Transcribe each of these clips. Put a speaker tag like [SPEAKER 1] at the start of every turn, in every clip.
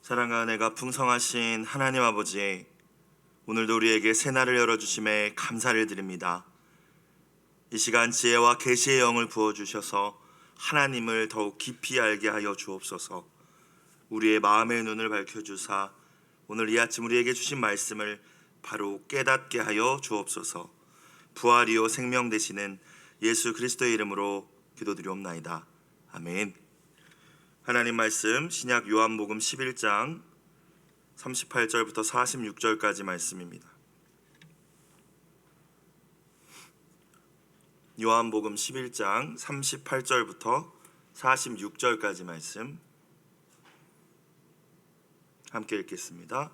[SPEAKER 1] 사랑과 은혜가 풍성하신 하나님 아버지, 오늘도 우리에게 새날을 열어주심에 감사를 드립니다. 이 시간 지혜와 계시의 영을 부어주셔서 하나님을 더욱 깊이 알게 하여 주옵소서. 우리의 마음의 눈을 밝혀주사 오늘 이 아침 우리에게 주신 말씀을 바로 깨닫게 하여 주옵소서. 부활이요 생명 되시는 예수 그리스도의 이름으로 기도드리옵나이다. 아멘. 하나님 말씀 신약 요한복음 11장 38절부터 46절까지 말씀입니다. 요한복음 11장 38절부터 46절까지 말씀 함께 읽겠습니다.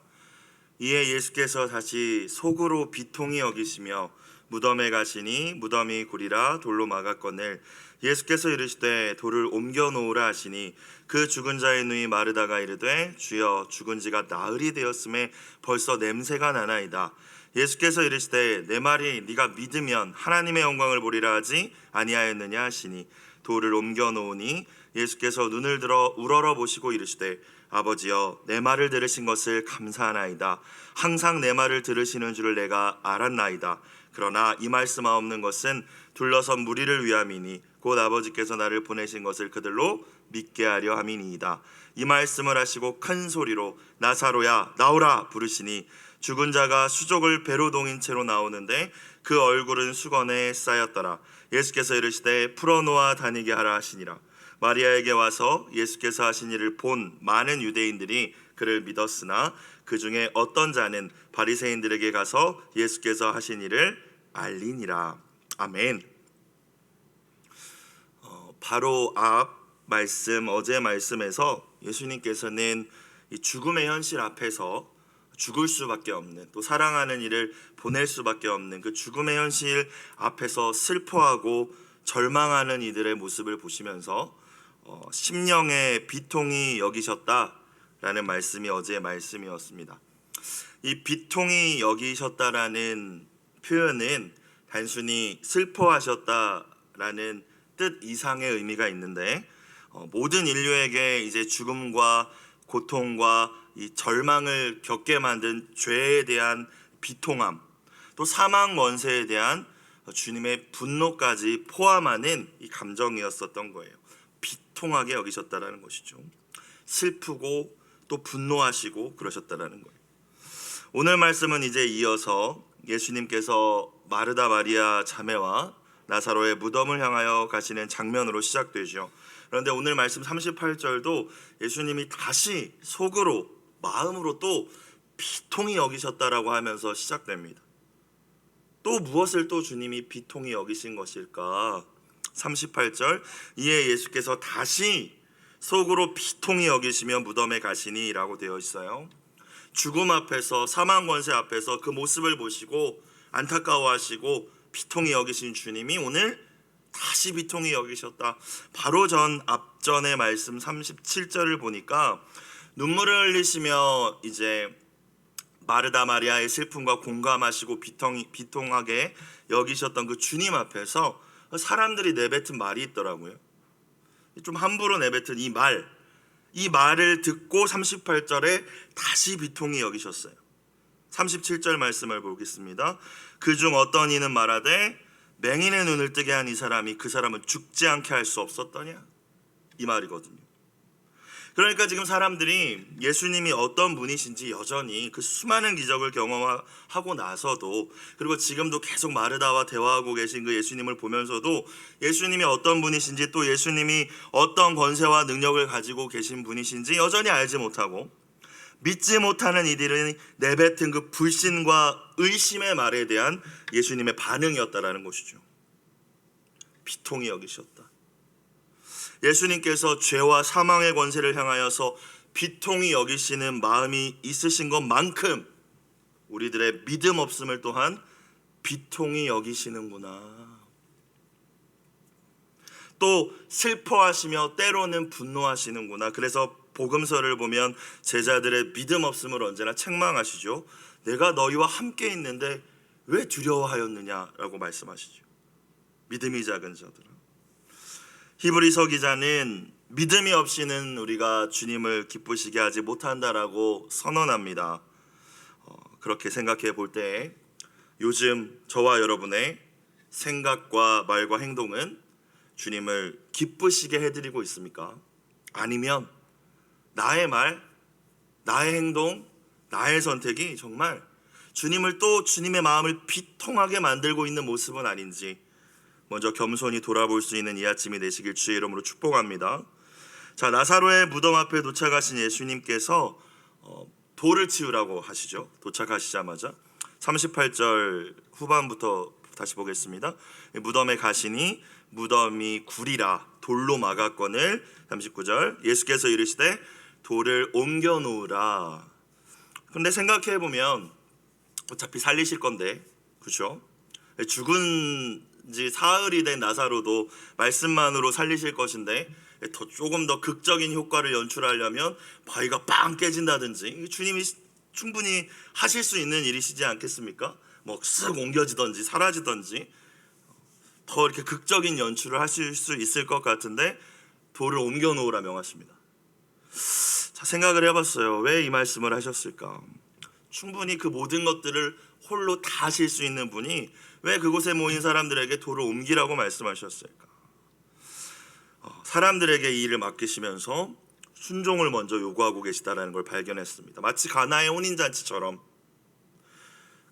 [SPEAKER 1] 이에 예수께서 다시 속으로 비통히 여기시며 무덤에 가시니 무덤이 굴이라 돌로 막았거늘 예수께서 이르시되 돌을 옮겨 놓으라 하시니 그 죽은 자의 눈이 마르다가 이르되 주여 죽은 지가 나흘이 되었음에 벌써 냄새가 나나이다. 예수께서 이르시되 내 말이 네가 믿으면 하나님의 영광을 보리라 하지 아니하였느냐 하시니 돌을 옮겨 놓으니 예수께서 눈을 들어 우러러 보시고 이르시되 아버지여 내 말을 들으신 것을 감사하나이다. 항상 내 말을 들으시는 줄을 내가 알았나이다. 그러나 이 말씀하옵는 것은 둘러선 무리를 위함이니 곧 아버지께서 나를 보내신 것을 그들로 믿게 하려 함이니이다. 이 말씀을 하시고 큰 소리로 나사로야 나오라 부르시니 죽은 자가 수족을 배로 동인 채로 나오는데 그 얼굴은 수건에 쌓였더라. 예수께서 이르시되 풀어놓아 다니게 하라 하시니라. 마리아에게 와서 예수께서 하신 일을 본 많은 유대인들이 그를 믿었으나 그 중에 어떤 자는 바리새인들에게 가서 예수께서 하신 일을 알리니라. 아멘. 바로 앞 말씀, 어제 말씀에서 예수님께서는 이 죽음의 현실 앞에서 죽을 수밖에 없는, 또 사랑하는 이를 보낼 수밖에 없는 그 죽음의 현실 앞에서 슬퍼하고 절망하는 이들의 모습을 보시면서 심령의 비통히 여기셨다라는 말씀이 어제의 말씀이었습니다. 이 비통히 여기셨다라는 표현은 단순히 슬퍼하셨다라는 뜻 이상의 의미가 있는데, 모든 인류에게 이제 죽음과 고통과 이 절망을 겪게 만든 죄에 대한 비통함, 또 사망 원세에 대한 주님의 분노까지 포함하는 이 감정이었었던 거예요. 비통하게 여기셨다라는 것이죠. 슬프고 또 분노하시고 그러셨다라는 거예요. 오늘 말씀은 이제 이어서 예수님께서 마르다 마리아 자매와 나사로의 무덤을 향하여 가시는 장면으로 시작되죠. 그런데 오늘 말씀 38절도 예수님이 다시 속으로 마음으로 또 비통히 여기셨다라고 하면서 시작됩니다. 또 무엇을 또 주님이 비통히 여기신 것일까? 38절 이에 예수께서 다시 속으로 비통히 여기시며 무덤에 가시니 라고 되어 있어요. 죽음 앞에서, 사망 권세 앞에서 그 모습을 보시고 안타까워하시고 비통히 여기신 주님이 오늘 다시 비통히 여기셨다. 바로 앞전의 말씀 37절을 보니까 눈물을 흘리시며 이제 마르다 마리아의 슬픔과 공감하시고 비통하게 여기셨던 그 주님 앞에서 사람들이 내뱉은 말이 있더라고요. 좀 함부로 내뱉은 이 말을 듣고 38절에 다시 비통히 여기셨어요. 37절 말씀을 보겠습니다. 그중 어떤 이는 말하되 맹인의 눈을 뜨게 한 이 사람이 그 사람은 죽지 않게 할 수 없었더냐, 이 말이거든요. 그러니까 지금 사람들이 예수님이 어떤 분이신지 여전히 그 수많은 기적을 경험하고 나서도, 그리고 지금도 계속 마르다와 대화하고 계신 그 예수님을 보면서도 예수님이 어떤 분이신지, 또 예수님이 어떤 권세와 능력을 가지고 계신 분이신지 여전히 알지 못하고 믿지 못하는 이들은 내뱉은 그 불신과 의심의 말에 대한 예수님의 반응이었다라는 것이죠. 비통히 여기셨다. 예수님께서 죄와 사망의 권세를 향하여서 비통히 여기시는 마음이 있으신 것만큼 우리들의 믿음 없음을 또한 비통히 여기시는구나. 또 슬퍼하시며 때로는 분노하시는구나. 그래서 복음서를 보면 제자들의 믿음 없음을 언제나 책망하시죠. 내가 너희와 함께 있는데 왜 두려워하였느냐라고 말씀하시죠. 믿음이 작은 자들아. 히브리서 기자는 믿음이 없이는 우리가 주님을 기쁘시게 하지 못한다라고 선언합니다. 그렇게 생각해 볼 때 요즘 저와 여러분의 생각과 말과 행동은 주님을 기쁘시게 해드리고 있습니까? 아니면 나의 말, 나의 행동, 나의 선택이 정말 주님을 또 주님의 마음을 비통하게 만들고 있는 모습은 아닌지 먼저 겸손히 돌아볼 수 있는 이 아침이 되시길 주의 이름으로 축복합니다. 자, 나사로의 무덤 앞에 도착하신 예수님께서 돌을 치우라고 하시죠. 도착하시자마자 38절 후반부터 다시 보겠습니다. 무덤에 가시니 무덤이 굴이라 돌로 막았거늘. 39절 예수께서 이르시되 돌을 옮겨 놓으라. 근데 생각해 보면 어차피 살리실 건데, 그렇죠? 죽은 지 사흘이 된 나사로도 말씀만으로 살리실 것인데 조금 더 극적인 효과를 연출하려면 바위가 빵 깨진다든지 주님이 충분히 하실 수 있는 일이시지 않겠습니까? 뭐 쓱 옮겨지든지 사라지든지 더 이렇게 극적인 연출을 하실 수 있을 것 같은데 돌을 옮겨 놓으라 명하십니다. 자, 생각을 해봤어요. 왜 이 말씀을 하셨을까? 충분히 그 모든 것들을 홀로 다 하실 수 있는 분이 왜 그곳에 모인 사람들에게 돌을 옮기라고 말씀하셨을까? 사람들에게 이 일을 맡기시면서 순종을 먼저 요구하고 계시다라는 걸 발견했습니다. 마치 가나의 혼인잔치처럼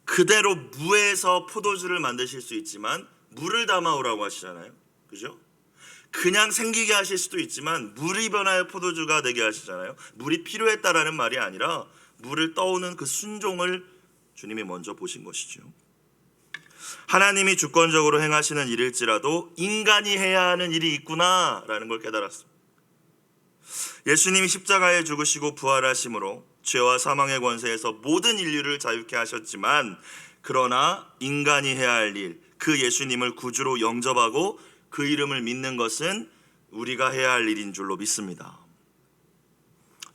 [SPEAKER 1] 그대로 무에서 포도주를 만드실 수 있지만 물을 담아오라고 하시잖아요. 그죠? 그냥 생기게 하실 수도 있지만 물이 변하여 포도주가 되게 하시잖아요. 물이 필요했다라는 말이 아니라 물을 떠오는 그 순종을 주님이 먼저 보신 것이죠. 하나님이 주권적으로 행하시는 일일지라도 인간이 해야 하는 일이 있구나라는 걸 깨달았습니다. 예수님이 십자가에 죽으시고 부활하심으로 죄와 사망의 권세에서 모든 인류를 자유케 하셨지만 그러나 인간이 해야 할 일, 그 예수님을 구주로 영접하고 그 이름을 믿는 것은 우리가 해야 할 일인 줄로 믿습니다.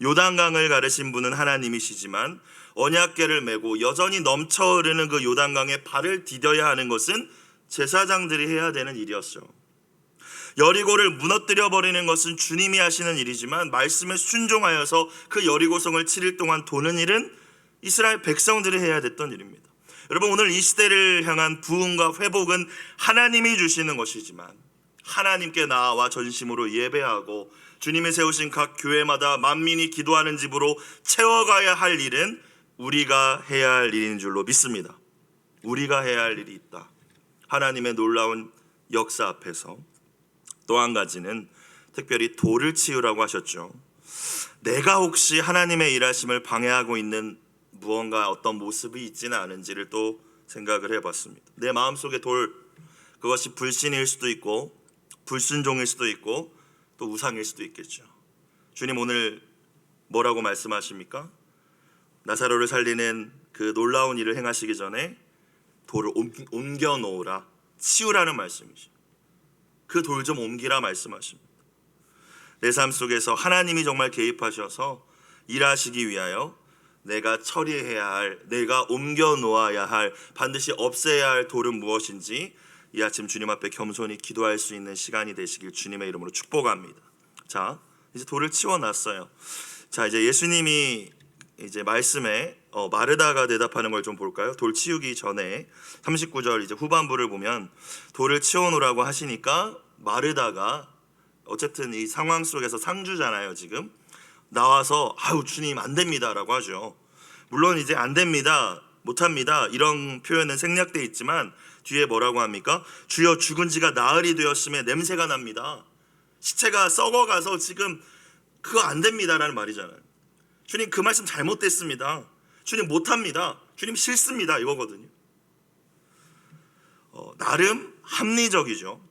[SPEAKER 1] 요단강을 가르신 분은 하나님이시지만 언약궤를 메고 여전히 넘쳐 흐르는 그 요단강에 발을 디뎌야 하는 것은 제사장들이 해야 되는 일이었죠. 여리고를 무너뜨려 버리는 것은 주님이 하시는 일이지만 말씀에 순종하여서 그 여리고성을 7일 동안 도는 일은 이스라엘 백성들이 해야 됐던 일입니다. 여러분, 오늘 이 시대를 향한 부흥과 회복은 하나님이 주시는 것이지만 하나님께 나아와 전심으로 예배하고 주님이 세우신 각 교회마다 만민이 기도하는 집으로 채워가야 할 일은 우리가 해야 할 일인 줄로 믿습니다. 우리가 해야 할 일이 있다. 하나님의 놀라운 역사 앞에서 또 한 가지는 특별히 돌을 치우라고 하셨죠. 내가 혹시 하나님의 일하심을 방해하고 있는 무언가 어떤 모습이 있지는 않은지를 또 생각을 해봤습니다. 내 마음속에 돌, 그것이 불신일 수도 있고 불순종일 수도 있고 또 우상일 수도 있겠죠. 주님 오늘 뭐라고 말씀하십니까? 나사로를 살리는 그 놀라운 일을 행하시기 전에 돌을 옮겨 놓으라, 치우라는 말씀이죠. 그 돌 좀 옮기라 말씀하십니다. 내 삶 속에서 하나님이 정말 개입하셔서 일하시기 위하여 내가 처리해야 할, 내가 옮겨 놓아야 할, 반드시 없애야 할 돌은 무엇인지 이 아침 주님 앞에 겸손히 기도할 수 있는 시간이 되시길 주님의 이름으로 축복합니다. 자, 이제 돌을 치워놨어요. 자, 이제 예수님이 이제 말씀에 마르다가 대답하는 걸 좀 볼까요? 돌 치우기 전에 39절 이제 후반부를 보면 돌을 치워놓으라고 하시니까 마르다가 어쨌든 이 상황 속에서 상주잖아요. 지금 나와서 아유 주님 안 됩니다라고 하죠. 물론 이제 안 됩니다, 못합니다 이런 표현은 생략돼 있지만 뒤에 뭐라고 합니까? 주여 죽은 지가 나흘이 되었음에 냄새가 납니다. 시체가 썩어가서 지금 그거 안 됩니다라는 말이잖아요. 주님 그 말씀 잘못됐습니다. 주님 못합니다. 주님 싫습니다 이거거든요. 나름 합리적이죠.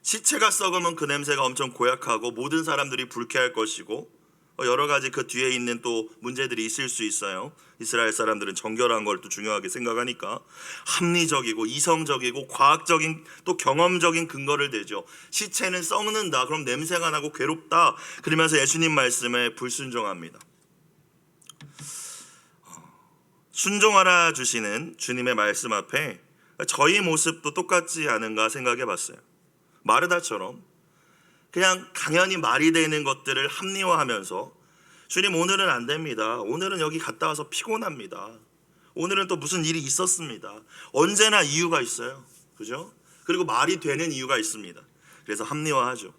[SPEAKER 1] 시체가 썩으면 그 냄새가 엄청 고약하고 모든 사람들이 불쾌할 것이고 여러 가지 그 뒤에 있는 또 문제들이 있을 수 있어요. 이스라엘 사람들은 정결한 걸 또 중요하게 생각하니까 합리적이고 이성적이고 과학적인 또 경험적인 근거를 대죠. 시체는 썩는다, 그럼 냄새가 나고 괴롭다, 그러면서 예수님 말씀에 불순종합니다. 순종하라 주시는 주님의 말씀 앞에 저희 모습도 똑같지 않은가 생각해 봤어요. 마르다처럼 그냥 당연히 말이 되는 것들을 합리화하면서 주님 오늘은 안 됩니다. 오늘은 여기 갔다 와서 피곤합니다. 오늘은 또 무슨 일이 있었습니다. 언제나 이유가 있어요. 그죠? 그리고 말이 되는 이유가 있습니다. 그래서 합리화하죠.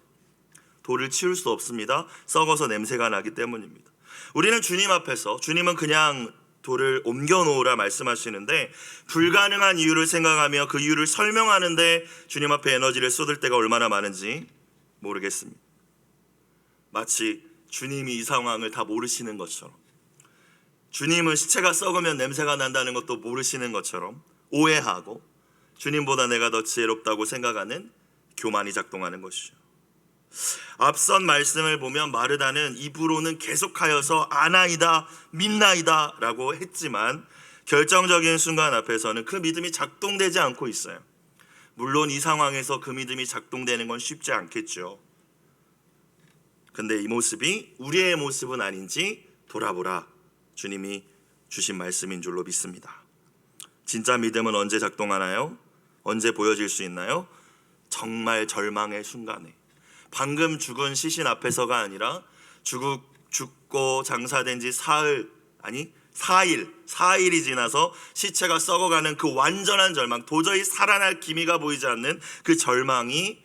[SPEAKER 1] 돌을 치울 수 없습니다. 썩어서 냄새가 나기 때문입니다. 우리는 주님 앞에서 주님은 그냥 돌을 옮겨 놓으라 말씀하시는데 불가능한 이유를 생각하며 그 이유를 설명하는데 주님 앞에 에너지를 쏟을 때가 얼마나 많은지 모르겠습니다. 마치 주님이 이 상황을 다 모르시는 것처럼, 주님은 시체가 썩으면 냄새가 난다는 것도 모르시는 것처럼 오해하고 주님보다 내가 더 지혜롭다고 생각하는 교만이 작동하는 것이죠. 앞선 말씀을 보면 마르다는 입으로는 계속하여서 아나이다 믿나이다 라고 했지만 결정적인 순간 앞에서는 그 믿음이 작동되지 않고 있어요. 물론 이 상황에서 그 믿음이 작동되는 건 쉽지 않겠죠. 근데 이 모습이 우리의 모습은 아닌지 돌아보라 주님이 주신 말씀인 줄로 믿습니다. 진짜 믿음은 언제 작동하나요? 언제 보여질 수 있나요? 정말 절망의 순간에, 방금 죽은 시신 앞에서가 아니라 죽고 장사된 지 사일이 지나서 시체가 썩어가는 그 완전한 절망, 도저히 살아날 기미가 보이지 않는 그 절망이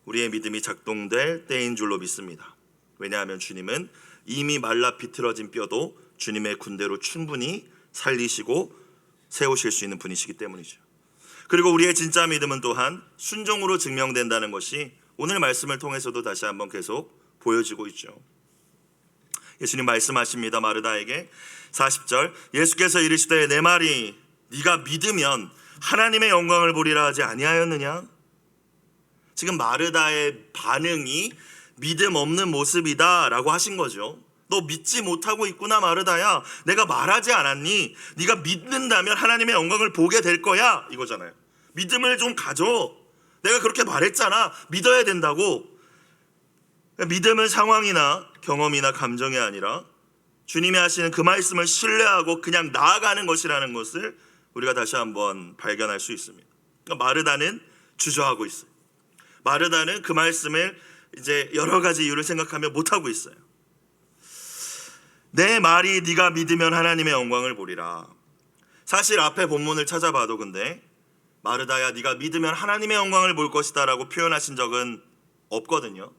[SPEAKER 1] 우리의 믿음이 작동될 때인 줄로 믿습니다. 왜냐하면 주님은 이미 말라 비틀어진 뼈도 주님의 군대로 충분히 살리시고 세우실 수 있는 분이시기 때문이죠. 그리고 우리의 진짜 믿음은 또한 순종으로 증명된다는 것이 오늘 말씀을 통해서도 다시 한번 계속 보여지고 있죠. 예수님 말씀하십니다. 마르다에게 40절 예수께서 이르시되 내 말이 네가 믿으면 하나님의 영광을 보리라 하지 아니하였느냐? 지금 마르다의 반응이 믿음 없는 모습이다 라고 하신 거죠. 너 믿지 못하고 있구나 마르다야. 내가 말하지 않았니? 네가 믿는다면 하나님의 영광을 보게 될 거야 이거잖아요. 믿음을 좀 가져. 내가 그렇게 말했잖아. 믿어야 된다고. 믿음은 상황이나 경험이나 감정이 아니라 주님이 하시는 그 말씀을 신뢰하고 그냥 나아가는 것이라는 것을 우리가 다시 한번 발견할 수 있습니다. 그러니까 마르다는 주저하고 있어요. 마르다는 그 말씀을 이제 여러 가지 이유를 생각하며 못하고 있어요. 내 말이 네가 믿으면 하나님의 영광을 보리라. 사실 앞에 본문을 찾아봐도 근데 마르다야 네가 믿으면 하나님의 영광을 볼 것이다 라고 표현하신 적은 없거든요.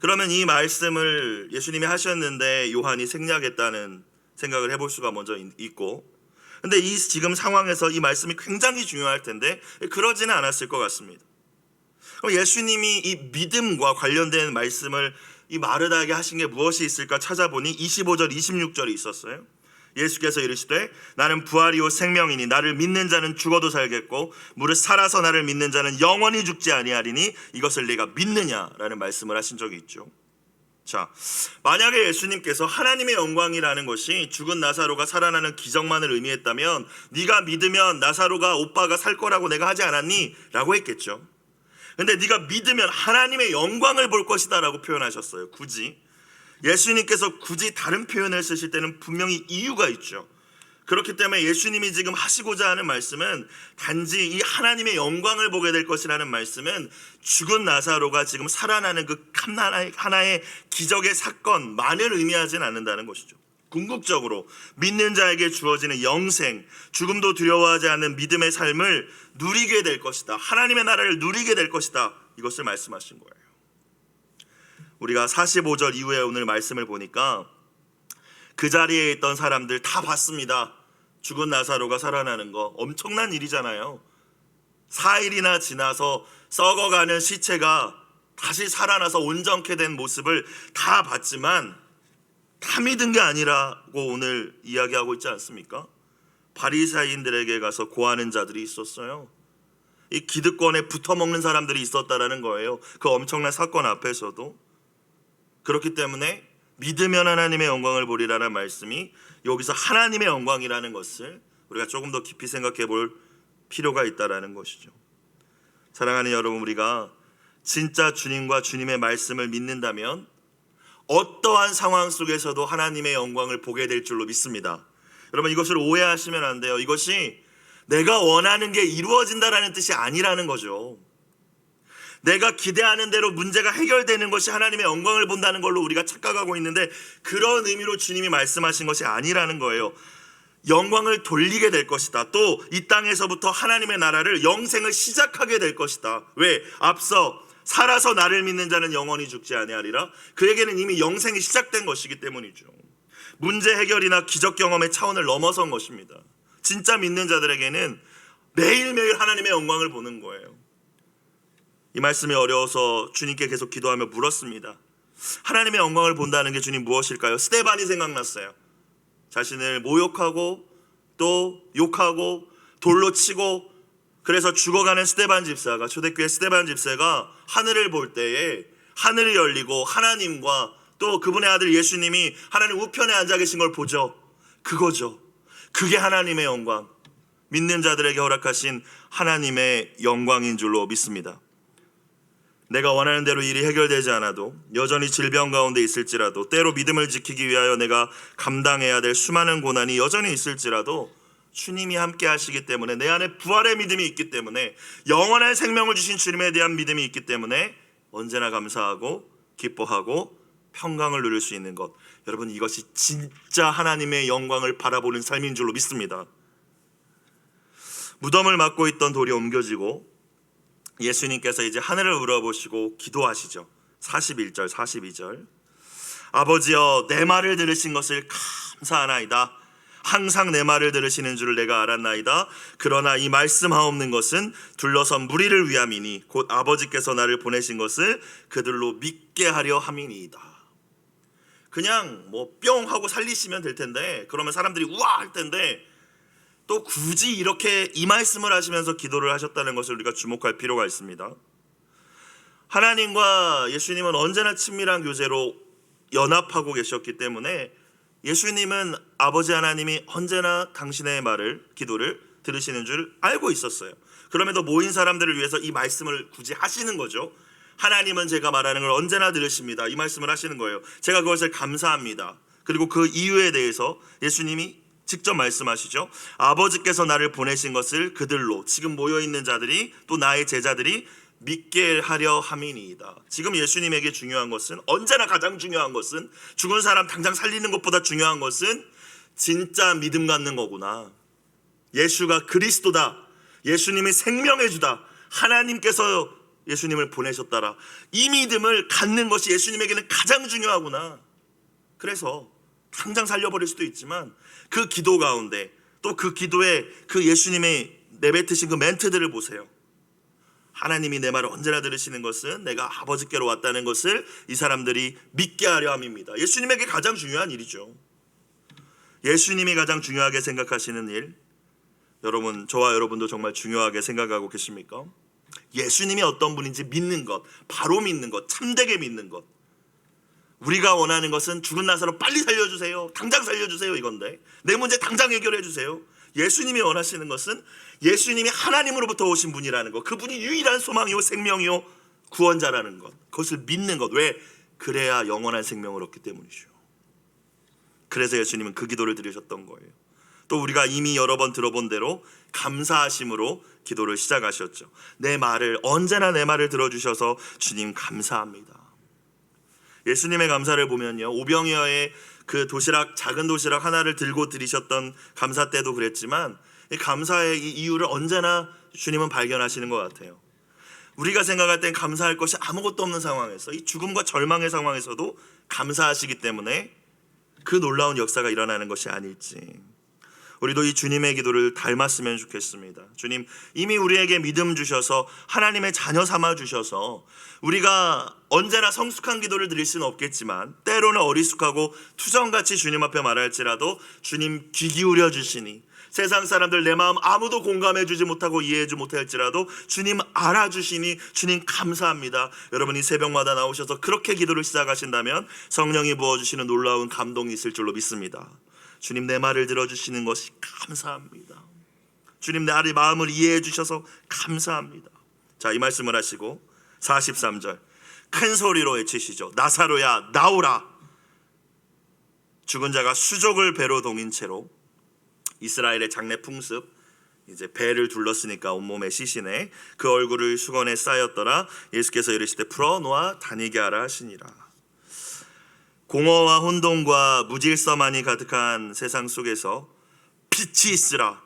[SPEAKER 1] 그러면 이 말씀을 예수님이 하셨는데 요한이 생략했다는 생각을 해볼 수가 먼저 있고, 근데 이 지금 상황에서 이 말씀이 굉장히 중요할 텐데 그러지는 않았을 것 같습니다. 그럼 예수님이 이 믿음과 관련된 말씀을 이 마르다에게 하신 게 무엇이 있을까 찾아보니 25절 26절이 있었어요. 예수께서 이르시되 나는 부활이요 생명이니 나를 믿는 자는 죽어도 살겠고 무릇 살아서 나를 믿는 자는 영원히 죽지 아니하리니 이것을 네가 믿느냐라는 말씀을 하신 적이 있죠. 자, 만약에 예수님께서 하나님의 영광이라는 것이 죽은 나사로가 살아나는 기적만을 의미했다면 네가 믿으면 나사로가 오빠가 살 거라고 내가 하지 않았니? 라고 했겠죠. 근데 네가 믿으면 하나님의 영광을 볼 것이다 라고 표현하셨어요. 굳이 예수님께서 굳이 다른 표현을 쓰실 때는 분명히 이유가 있죠. 그렇기 때문에 예수님이 지금 하시고자 하는 말씀은 단지 이 하나님의 영광을 보게 될 것이라는 말씀은 죽은 나사로가 지금 살아나는 그 하나의 기적의 사건만을 의미하지는 않는다는 것이죠. 궁극적으로 믿는 자에게 주어지는 영생, 죽음도 두려워하지 않는 믿음의 삶을 누리게 될 것이다. 하나님의 나라를 누리게 될 것이다. 이것을 말씀하신 거예요. 우리가 45절 이후에 오늘 말씀을 보니까 그 자리에 있던 사람들 다 봤습니다. 죽은 나사로가 살아나는 거 엄청난 일이잖아요. 4일이나 지나서 썩어가는 시체가 다시 살아나서 온전케 된 모습을 다 봤지만 다 믿은 게 아니라고 오늘 이야기하고 있지 않습니까? 바리새인들에게 가서 고하는 자들이 있었어요. 이 기득권에 붙어먹는 사람들이 있었다라는 거예요. 그 엄청난 사건 앞에서도. 그렇기 때문에 믿으면 하나님의 영광을 보리라는 말씀이 여기서 하나님의 영광이라는 것을 우리가 조금 더 깊이 생각해 볼 필요가 있다라는 것이죠. 사랑하는 여러분, 우리가 진짜 주님과 주님의 말씀을 믿는다면 어떠한 상황 속에서도 하나님의 영광을 보게 될 줄로 믿습니다. 여러분, 이것을 오해하시면 안 돼요. 이것이 내가 원하는 게 이루어진다라는 뜻이 아니라는 거죠. 내가 기대하는 대로 문제가 해결되는 것이 하나님의 영광을 본다는 걸로 우리가 착각하고 있는데, 그런 의미로 주님이 말씀하신 것이 아니라는 거예요. 영광을 돌리게 될 것이다. 또 이 땅에서부터 하나님의 나라를, 영생을 시작하게 될 것이다. 왜? 앞서 살아서 나를 믿는 자는 영원히 죽지 아니하리라. 그에게는 이미 영생이 시작된 것이기 때문이죠. 문제 해결이나 기적 경험의 차원을 넘어선 것입니다. 진짜 믿는 자들에게는 매일매일 하나님의 영광을 보는 거예요. 이 말씀이 어려워서 주님께 계속 기도하며 물었습니다. 하나님의 영광을 본다는 게 주님 무엇일까요? 스데반이 생각났어요. 자신을 모욕하고 또 욕하고 돌로 치고, 그래서 죽어가는 스데반 집사가, 초대교회 스데반 집사가 하늘을 볼 때에 하늘이 열리고 하나님과 또 그분의 아들 예수님이 하나님 우편에 앉아 계신 걸 보죠. 그거죠. 그게 하나님의 영광, 믿는 자들에게 허락하신 하나님의 영광인 줄로 믿습니다. 내가 원하는 대로 일이 해결되지 않아도, 여전히 질병 가운데 있을지라도, 때로 믿음을 지키기 위하여 내가 감당해야 될 수많은 고난이 여전히 있을지라도 주님이 함께 하시기 때문에, 내 안에 부활의 믿음이 있기 때문에, 영원한 생명을 주신 주님에 대한 믿음이 있기 때문에 언제나 감사하고 기뻐하고 평강을 누릴 수 있는 것, 여러분, 이것이 진짜 하나님의 영광을 바라보는 삶인 줄로 믿습니다. 무덤을 막고 있던 돌이 옮겨지고 예수님께서 이제 하늘을 우러보시고 기도하시죠. 41절 42절. 아버지여, 내 말을 들으신 것을 감사하나이다. 항상 내 말을 들으시는 줄을 내가 알았나이다. 그러나 이 말씀하옵는 것은 둘러선 무리를 위함이니 곧 아버지께서 나를 보내신 것을 그들로 믿게 하려 함이니이다. 그냥 뭐 뿅 하고 살리시면 될 텐데, 그러면 사람들이 우와 할 텐데, 또 굳이 이렇게 이 말씀을 하시면서 기도를 하셨다는 것을 우리가 주목할 필요가 있습니다. 하나님과 예수님은 언제나 친밀한 교제로 연합하고 계셨기 때문에 예수님은 아버지 하나님이 언제나 당신의 말을, 기도를 들으시는 줄 알고 있었어요. 그럼에도 모인 사람들을 위해서 이 말씀을 굳이 하시는 거죠. 하나님은 제가 말하는 걸 언제나 들으십니다. 이 말씀을 하시는 거예요. 제가 그것을 감사합니다. 그리고 그 이유에 대해서 예수님이 직접 말씀하시죠. 아버지께서 나를 보내신 것을 그들로, 지금 모여있는 자들이, 또 나의 제자들이 믿게 하려 함이니이다. 지금 예수님에게 중요한 것은, 언제나 가장 중요한 것은, 죽은 사람 당장 살리는 것보다 중요한 것은 진짜 믿음 갖는 거구나. 예수가 그리스도다. 예수님이 생명의 주다. 하나님께서 예수님을 보내셨다라. 이 믿음을 갖는 것이 예수님에게는 가장 중요하구나. 그래서 당장 살려버릴 수도 있지만 그 기도 가운데, 또 그 기도에 그 예수님의 내뱉으신 그 멘트들을 보세요. 하나님이 내 말을 언제나 들으시는 것은 내가 아버지께로 왔다는 것을 이 사람들이 믿게 하려 함입니다. 예수님에게 가장 중요한 일이죠. 예수님이 가장 중요하게 생각하시는 일, 여러분, 저와 여러분도 정말 중요하게 생각하고 계십니까? 예수님이 어떤 분인지 믿는 것, 바로 믿는 것, 참되게 믿는 것. 우리가 원하는 것은 죽은 나사로 빨리 살려주세요, 당장 살려주세요, 이건데, 내 문제 당장 해결해 주세요. 예수님이 원하시는 것은 예수님이 하나님으로부터 오신 분이라는 것, 그분이 유일한 소망이요 생명이요 구원자라는 것, 그것을 믿는 것. 왜? 그래야 영원한 생명을 얻기 때문이죠. 그래서 예수님은 그 기도를 드리셨던 거예요. 또 우리가 이미 여러 번 들어본 대로 감사하심으로 기도를 시작하셨죠. 언제나 내 말을 들어주셔서 주님 감사합니다. 예수님의 감사를 보면요, 오병이어의 그 도시락, 작은 도시락 하나를 들고 드리셨던 감사 때도 그랬지만, 이 감사의 이 이유를 언제나 주님은 발견하시는 것 같아요. 우리가 생각할 땐 감사할 것이 아무것도 없는 상황에서, 이 죽음과 절망의 상황에서도 감사하시기 때문에 그 놀라운 역사가 일어나는 것이 아닐지. 우리도 이 주님의 기도를 닮았으면 좋겠습니다. 주님, 이미 우리에게 믿음 주셔서 하나님의 자녀 삼아 주셔서 우리가 언제나 성숙한 기도를 드릴 수는 없겠지만, 때로는 어리숙하고 투정같이 주님 앞에 말할지라도 주님 귀 기울여 주시니, 세상 사람들 내 마음 아무도 공감해 주지 못하고 이해해 주지 못할지라도 주님 알아주시니 주님 감사합니다. 여러분이 새벽마다 나오셔서 그렇게 기도를 시작하신다면 성령이 부어주시는 놀라운 감동이 있을 줄로 믿습니다. 주님, 내 말을 들어주시는 것이 감사합니다. 주님, 내 마음을 이해해 주셔서 감사합니다. 자, 이 말씀을 하시고 43절 큰 소리로 외치시죠. 나사로야 나오라. 죽은 자가 수족을 배로 동인 채로 이스라엘의 장례 풍습, 이제 배를 둘렀으니까 온몸에 시신에 그 얼굴을 수건에 쌓였더라. 예수께서 이르시되 풀어놓아 다니게 하라 하시니라. 공허와 혼돈과 무질서만이 가득한 세상 속에서 빛이 있으라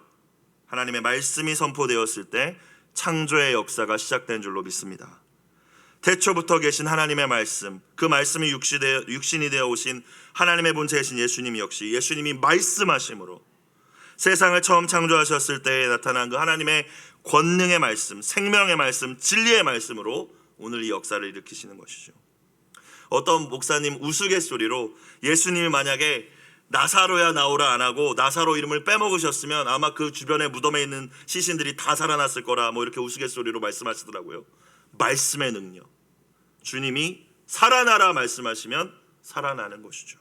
[SPEAKER 1] 하나님의 말씀이 선포되었을 때 창조의 역사가 시작된 줄로 믿습니다. 태초부터 계신 하나님의 말씀, 그 말씀이 육신이 되어 오신 하나님의 본체이신 예수님 역시 예수님이 말씀하심으로 세상을 처음 창조하셨을 때에 나타난 그 하나님의 권능의 말씀, 생명의 말씀, 진리의 말씀으로 오늘 이 역사를 일으키시는 것이죠. 어떤 목사님 우스갯소리로 예수님이 만약에 나사로야 나오라 안 하고 나사로 이름을 빼먹으셨으면 아마 그 주변에 무덤에 있는 시신들이 다 살아났을 거라 뭐 이렇게 우스갯소리로 말씀하시더라고요. 말씀의 능력, 주님이 살아나라 말씀하시면 살아나는 것이죠.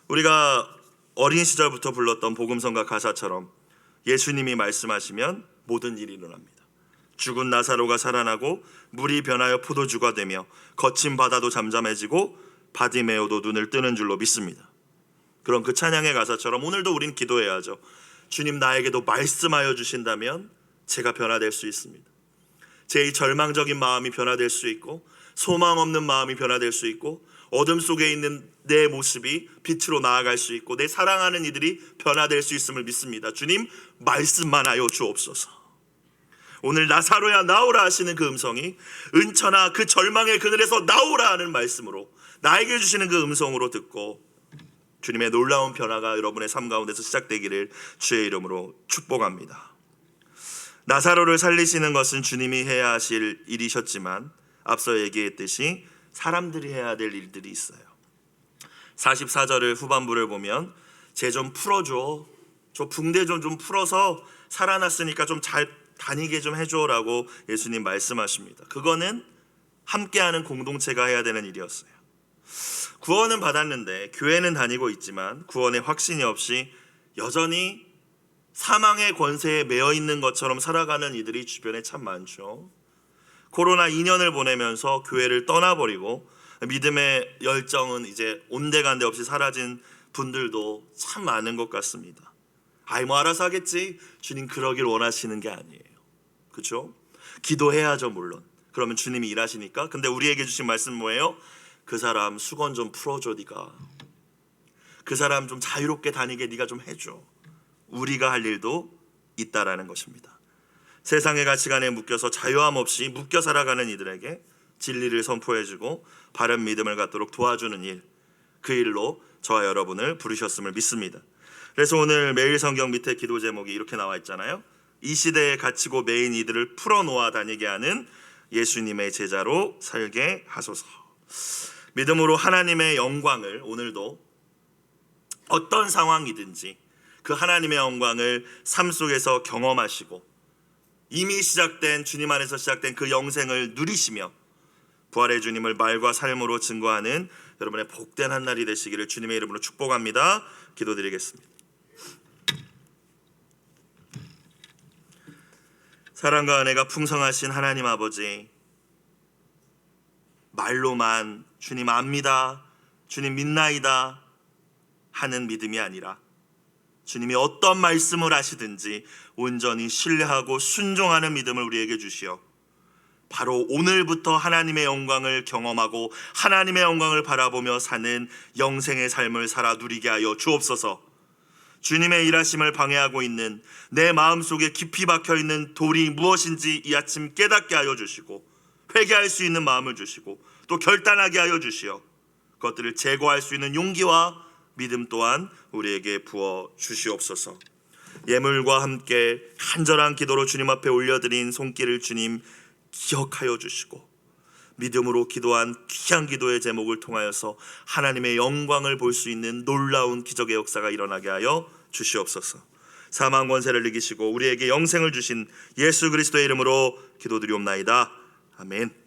[SPEAKER 1] 우리가 어린 시절부터 불렀던 복음성가 가사처럼 예수님이 말씀하시면 모든 일이 일어납니다. 죽은 나사로가 살아나고 물이 변하여 포도주가 되며 거친 바다도 잠잠해지고 바디메오도 눈을 뜨는 줄로 믿습니다. 그런 그 찬양의 가사처럼 오늘도 우린 기도해야죠. 주님 나에게도 말씀하여 주신다면 제가 변화될 수 있습니다. 제 이 절망적인 마음이 변화될 수 있고 소망 없는 마음이 변화될 수 있고 어둠 속에 있는 내 모습이 빛으로 나아갈 수 있고 내 사랑하는 이들이 변화될 수 있음을 믿습니다. 주님 말씀만 하여 주옵소서. 오늘 나사로야 나오라 하시는 그 음성이 은처나 그 절망의 그늘에서 나오라 하는 말씀으로 나에게 주시는 그 음성으로 듣고 주님의 놀라운 변화가 여러분의 삶 가운데서 시작되기를 주의 이름으로 축복합니다. 나사로를 살리시는 것은 주님이 해야 하실 일이셨지만 앞서 얘기했듯이 사람들이 해야 될 일들이 있어요. 44절을 후반부를 보면 쟤 좀 풀어줘, 저 붕대 좀 풀어서 살아났으니까 좀 잘 다니게 좀 해줘라고 예수님 말씀하십니다. 그거는 함께하는 공동체가 해야 되는 일이었어요. 구원은 받았는데 교회는 다니고 있지만 구원의 확신이 없이 여전히 사망의 권세에 매여 있는 것처럼 살아가는 이들이 주변에 참 많죠. 코로나 2년을 보내면서 교회를 떠나버리고 믿음의 열정은 이제 온데간데 없이 사라진 분들도 참 많은 것 같습니다. 아이 뭐 알아서 하겠지. 주님 그러길 원하시는 게 아니에요. 그렇죠? 기도해야죠 물론. 그러면 주님이 일하시니까. 근데 우리에게 주신 말씀 뭐예요? 그 사람 수건 좀 풀어줘 네가. 그 사람 좀 자유롭게 다니게 네가 좀 해줘. 우리가 할 일도 있다라는 것입니다. 세상의 가치관에 묶여서 자유함 없이 묶여 살아가는 이들에게 진리를 선포해주고 바른 믿음을 갖도록 도와주는 일, 그 일로 저와 여러분을 부르셨음을 믿습니다. 그래서 오늘 매일 성경 밑에 기도 제목이 이렇게 나와 있잖아요. 이 시대에 갇히고 매인 이들을 풀어놓아 다니게 하는 예수님의 제자로 살게 하소서. 믿음으로 하나님의 영광을 오늘도 어떤 상황이든지 그 하나님의 영광을 삶 속에서 경험하시고 이미 시작된 주님 안에서 시작된 그 영생을 누리시며 부활의 주님을 말과 삶으로 증거하는 여러분의 복된 한 날이 되시기를 주님의 이름으로 축복합니다. 기도드리겠습니다. 사랑과 은혜가 풍성하신 하나님 아버지, 말로만 주님 압니다, 주님 믿나이다 하는 믿음이 아니라 주님이 어떤 말씀을 하시든지 온전히 신뢰하고 순종하는 믿음을 우리에게 주시어 바로 오늘부터 하나님의 영광을 경험하고 하나님의 영광을 바라보며 사는 영생의 삶을 살아 누리게 하여 주옵소서. 주님의 일하심을 방해하고 있는 내 마음속에 깊이 박혀있는 돌이 무엇인지 이 아침 깨닫게 하여 주시고 회개할 수 있는 마음을 주시고 또 결단하게 하여 주시어 그것들을 제거할 수 있는 용기와 믿음 또한 우리에게 부어 주시옵소서. 예물과 함께 간절한 기도로 주님 앞에 올려드린 손길을 주님 기억하여 주시고 믿음으로 기도한 귀한 기도의 제목을 통하여서 하나님의 영광을 볼 수 있는 놀라운 기적의 역사가 일어나게 하여 주시옵소서. 사망 권세를 이기시고 우리에게 영생을 주신 예수 그리스도의 이름으로 기도드리옵나이다. 아멘.